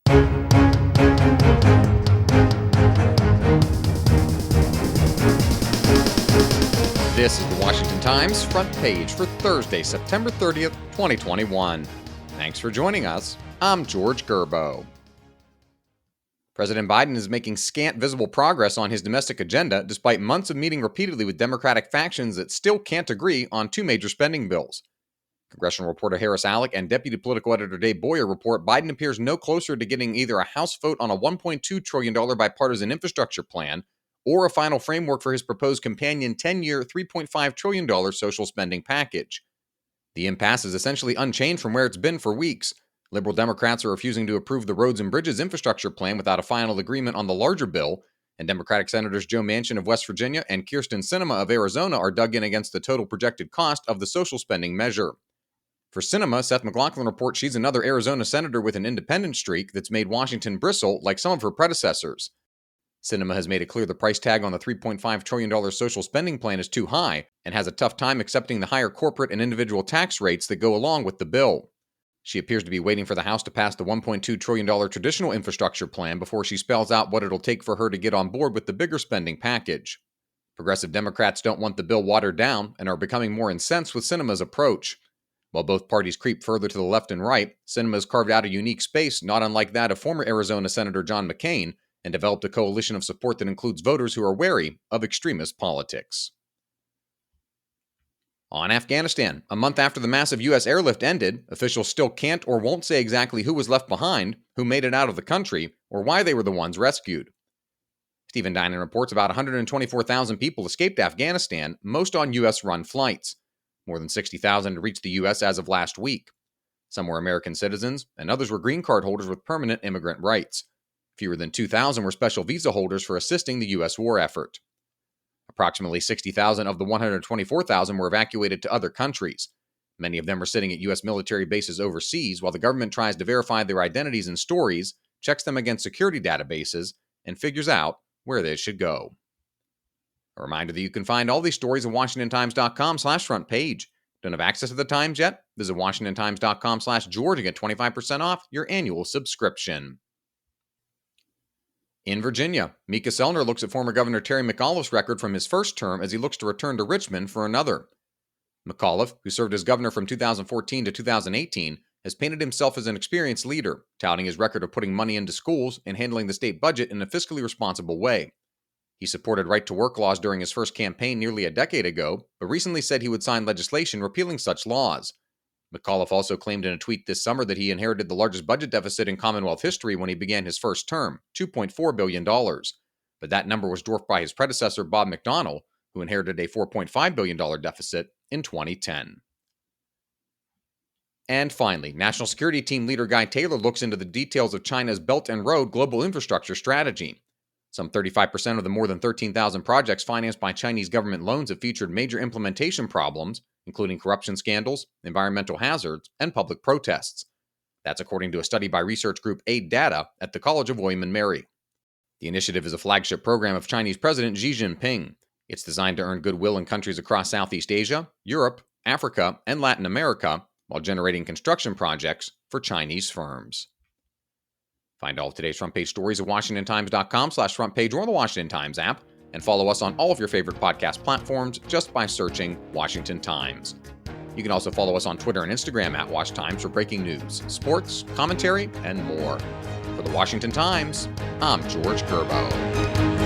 This is the Washington Times front page for Thursday, September 30th, 2021. Thanks for joining us. I'm George Gerbo. President Biden is making scant visible progress on his domestic agenda despite months of meeting repeatedly with Democratic factions that still can't agree on two major spending bills. Congressional reporter Harris Alec and Deputy Political Editor Dave Boyer report Biden appears no closer to getting either a House vote on a $1.2 trillion bipartisan infrastructure plan or a final framework for his proposed companion 10-year, $3.5 trillion social spending package. The impasse is essentially unchanged from where it's been for weeks. Liberal Democrats are refusing to approve the Roads and Bridges infrastructure plan without a final agreement on the larger bill, and Democratic Senators Joe Manchin of West Virginia and Kyrsten Sinema of Arizona are dug in against the total projected cost of the social spending measure. For Sinema, Seth MacLachlan reports she's another Arizona senator with an independent streak that's made Washington bristle like some of her predecessors. Sinema has made it clear the price tag on the $3.5 trillion social spending plan is too high and has a tough time accepting the higher corporate and individual tax rates that go along with the bill. She appears to be waiting for the House to pass the $1.2 trillion traditional infrastructure plan before she spells out what it'll take for her to get on board with the bigger spending package. Progressive Democrats don't want the bill watered down and are becoming more incensed with Sinema's approach. While both parties creep further to the left and right, Sinema has carved out a unique space not unlike that of former Arizona Senator John McCain and developed a coalition of support that includes voters who are wary of extremist politics. On Afghanistan, a month after the massive U.S. airlift ended, officials still can't or won't say exactly who was left behind, who made it out of the country, or why they were the ones rescued. Stephen Dinan reports about 124,000 people escaped Afghanistan, most on U.S.-run flights. More than 60,000 had reached the U.S. as of last week. Some were American citizens, and others were green card holders with permanent immigrant rights. Fewer than 2,000 were special visa holders for assisting the U.S. war effort. Approximately 60,000 of the 124,000 were evacuated to other countries. Many of them are sitting at U.S. military bases overseas while the government tries to verify their identities and stories, checks them against security databases, and figures out where they should go. A reminder that you can find all these stories at WashingtonTimes.com/front page. Don't have access to the Times yet? Visit WashingtonTimes.com/George and get 25% off your annual subscription. In Virginia, Mika Sellner looks at former Governor Terry McAuliffe's record from his first term as he looks to return to Richmond for another. McAuliffe, who served as governor from 2014 to 2018, has painted himself as an experienced leader, touting his record of putting money into schools and handling the state budget in a fiscally responsible way. He supported right-to-work laws during his first campaign nearly a decade ago, but recently said he would sign legislation repealing such laws. McAuliffe also claimed in a tweet this summer that he inherited the largest budget deficit in Commonwealth history when he began his first term, $2.4 billion. But that number was dwarfed by his predecessor, Bob McDonnell, who inherited a $4.5 billion deficit in 2010. And finally, National Security Team leader Guy Taylor looks into the details of China's Belt and Road global infrastructure strategy. Some 35% of the more than 13,000 projects financed by Chinese government loans have featured major implementation problems, including corruption scandals, environmental hazards, and public protests. That's according to a study by research group Aid Data at the College of William & Mary. The initiative is a flagship program of Chinese President Xi Jinping. It's designed to earn goodwill in countries across Southeast Asia, Europe, Africa, and Latin America, while generating construction projects for Chinese firms. Find all of today's front page stories at WashingtonTimes.com/front page or the Washington Times app, and follow us on all of your favorite podcast platforms just by searching Washington Times. You can also follow us on Twitter and Instagram at Wash Times for breaking news, sports, commentary, and more. For the Washington Times, I'm George Gerbo.